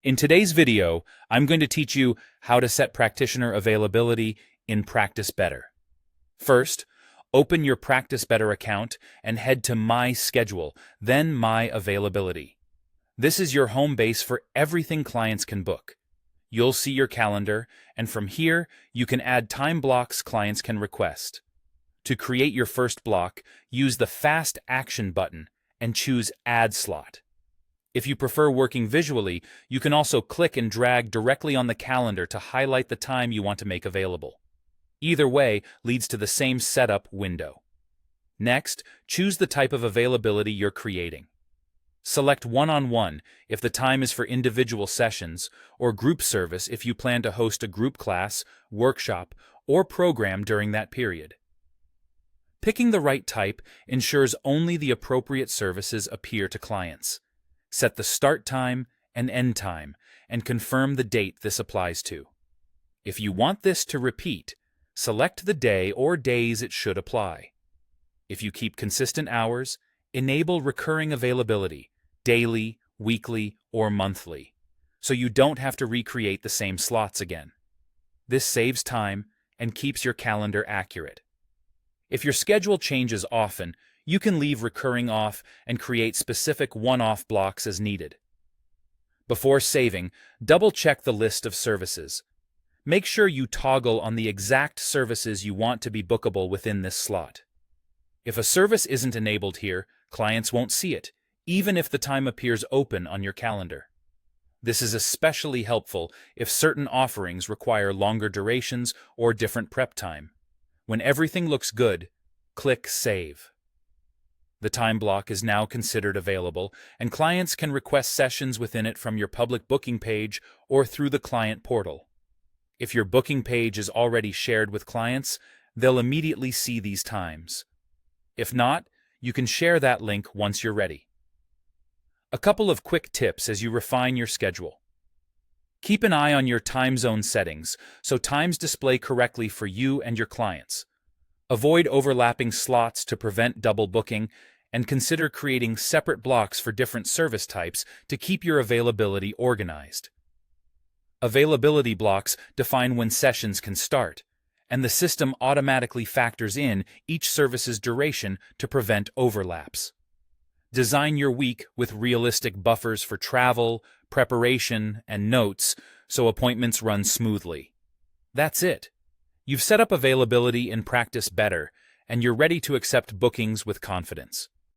In today's video, I'm going to teach you how to set practitioner availability in Practice Better. First, open your Practice Better account and head to My Schedule, then My Availability. This is your home base for everything clients can book. You'll see your calendar, and from here, you can add time blocks clients can request. To create your first block, use the Fast Action button and choose Add Slot. If you prefer working visually, you can also click and drag directly on the calendar to highlight the time you want to make available. Either way leads to the same setup window. Next, choose the type of availability you're creating. Select one-on-one if the time is for individual sessions, or group service if you plan to host a group class, workshop, or program during that period. Picking the right type ensures only the appropriate services appear to clients. Set the start time and end time, and confirm the date this applies to. If you want this to repeat, select the day or days it should apply. If you keep consistent hours, enable recurring availability, daily, weekly, or monthly, so you don't have to recreate the same slots again. This saves time and keeps your calendar accurate. If your schedule changes often, you can leave recurring off and create specific one-off blocks as needed. Before saving, double-check the list of services. Make sure you toggle on the exact services you want to be bookable within this slot. If a service isn't enabled here, clients won't see it, even if the time appears open on your calendar. This is especially helpful if certain offerings require longer durations or different prep time. When everything looks good, click Save. The time block is now considered available, and clients can request sessions within it from your public booking page or through the client portal. If your booking page is already shared with clients, they'll immediately see these times. If not, you can share that link once you're ready. A couple of quick tips as you refine your schedule. Keep an eye on your time zone settings so times display correctly for you and your clients. Avoid overlapping slots to prevent double booking, and consider creating separate blocks for different service types to keep your availability organized. Availability blocks define when sessions can start, and the system automatically factors in each service's duration to prevent overlaps. Design your week with realistic buffers for travel, preparation, and notes so appointments run smoothly. That's it. You've set up availability in Practice Better, and you're ready to accept bookings with confidence.